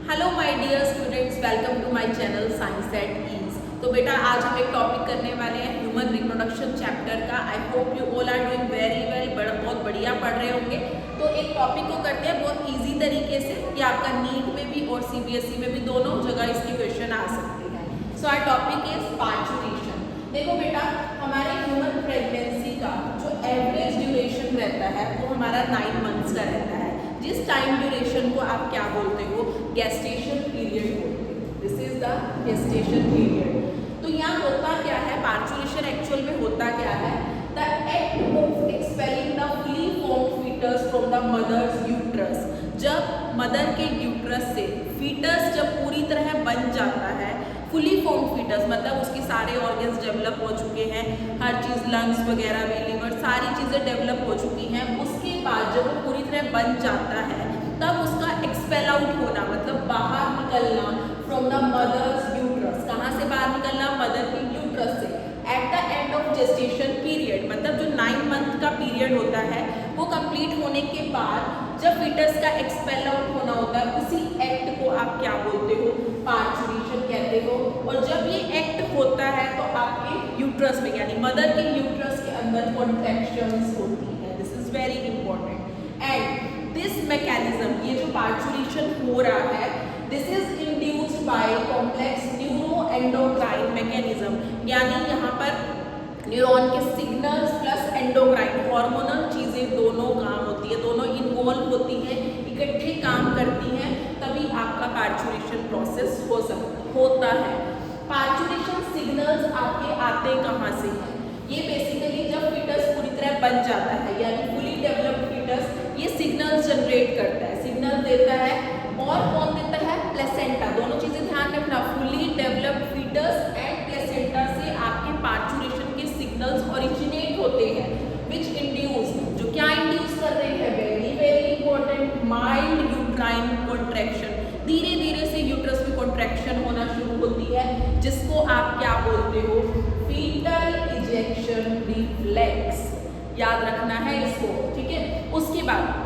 Hello my dear students, welcome to my channel science at ease. तो बेटा आज हम एक टॉपिक करने वाले हैं ह्यूमन रिप्रोडक्शन चैप्टर का। I hope you all are doing very well, बहुत बढ़िया पढ़ रहे होंगे। तो एक टॉपिक को करते हैं बहुत इजी तरीके से कि आपका नीट में भी और सीबीएसई में भी दोनों जगह इसके क्वेश्चन आ सकते हैं। So our topic is parturition. देखो बेटा, हमारे ह्यूमन प्रेगनेंसी का जो एवरेज ड्यूरेशन रहता है वो हमारा 9 मंथ्स का रहता है। जिस टाइम ड्यूरेशन को आप क्या बोलते हो, गेस्टेशन पीरियड बोलते हो। This is the gestation period. तो यहाँ होता क्या है, पार्चुरेशन एक्चुअल में होता क्या है, the act of expelling the fully formed foetus from the mother's uterus. जब मदर के यूट्रस से फीटस जब पूरी तरह बन जाता है, फुली फॉर्म फीटस मतलब उसके सारे ऑर्गन्स डेवलप हो चुके हैं, हर चीज़ लंग्स वगैरह भी, लिवर, सारी चीज़ें डेवलप हो चुकी हैं। उसके बाद जब वो पूरी तरह बन जाता है तब उसका एक्सपेल आउट होना मतलब बाहर निकलना फ्रॉम द मदर्स यूट्रस। कहाँ से बाहर निकलना? मदर की यूट्रस से। At the end of gestation period मतलब जो 9 मंथ का पीरियड होता है वो कंप्लीट होने के बाद जब फीटस का एक्सपेल आउट होना होता है, उसी एक्ट को आप क्या बोलते हो? पार्चुरेशन कहते हो। और जब ये एक्ट होता है तो आपके यूट्रस में यानी मदर के यूट्रस के अंदर कॉन्ट्रैक्शंस होती है। This is very important. And this mechanism, ये जो पार्चुरेशन हो रहा है, this is induced by complex neuro endocrine mechanism. यानी यहाँ पर न्यूरॉन के सिग्नल्स प्लस एंडोक्राइन हार्मोनल चीज़ें दोनों काम होती है, दोनों इन्वॉल्व होती हैं, इकट्ठे काम करती हैं, तभी आपका पार्चुरेशन प्रोसेस होता है। पार्चुरेशन सिग्नल्स आपके आते कहाँ से हैं? ये बेसिकली जब फीटस पूरी तरह बन जाता है यानी फुली डेवलप्ड फीटस ये सिग्नल्स जनरेट करता है, सिग्नल देता है। और कौन देता है? प्लेसेंटा। दोनों चीज़ें ध्यान रखना, fully developed foetus and placenta से आपके पार्चुरेशन के सिग्नल्स ओरिजिनेट होते हैं, विच इंड्यूस, जो क्या इंड्यूस कर रहे हैं? Very very important, mild uterine contraction. धीरे धीरे से यूट्रस में कॉन्ट्रैक्शन होना शुरू होती है, जिसको आप क्या बोलते हो? Foetal ejection reflex. याद रखना है इसको, ठीक है। उसके बाद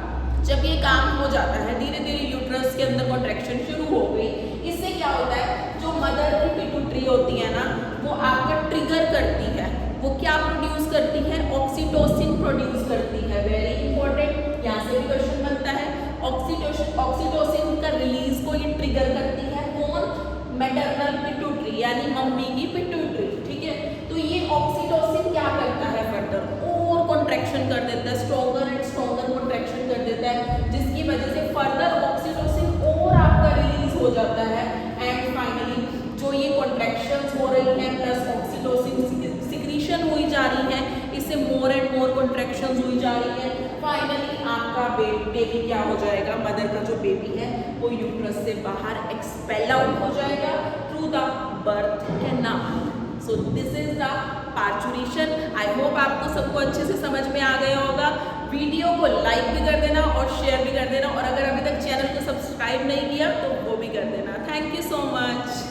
जब ये काम हो जाता है, धीरे धीरे यूट्रस के अंदर कॉन्ट्रैक्शन शुरू हो गई, इससे क्या होता है, जो मदर की पिट्यूटरी होती है ना, वो आपका ट्रिगर करती है। वो क्या प्रोड्यूस करती है? ऑक्सीटोसिन प्रोड्यूस करती है। वेरी इंपॉर्टेंट, यहाँ से भी क्वेश्चन बनता है। ऑक्सीटोसिन का रिलीज को ये ट्रिगर करती है। कौन? मैटरनल पिट्यूटरी यानी मम्मी की पिट्यूटरी, ठीक है। तो ये ऑक्सीटोसिन क्या करता है? फर्दर और कॉन्ट्रैक्शन कर देता है, स्ट्रॉन्गर एंड स्ट्रॉन्गर कॉन्ट्रैक्शन कर देता है, जिसकी वजह से फर्दर ऑक्सीटोसिन और आपका रिलीज हो जाता है। एंड फाइनली जो ये कॉन्ट्रैक्शंस हो रही हैं प्लस ऑक्सीटोसिन सिक्रीशन हुई जा रही है, इससे मोर एंड मोर कॉन्ट्रैक्शंस हुई जा रही है। फाइनली आपका बेबी क्या हो जाएगा? मदर का जो बेबी है वो यूट्रस से बाहर एक्सपेल आउट हो जाएगा through the birth canal. So this is the parturition. I hope आपको सबको अच्छे से समझ में आ गया होगा। वीडियो को लाइक भी कर देना और शेयर भी कर देना, और अगर अभी तक चैनल को सब्सक्राइब नहीं किया तो वो भी कर देना। Thank you so much.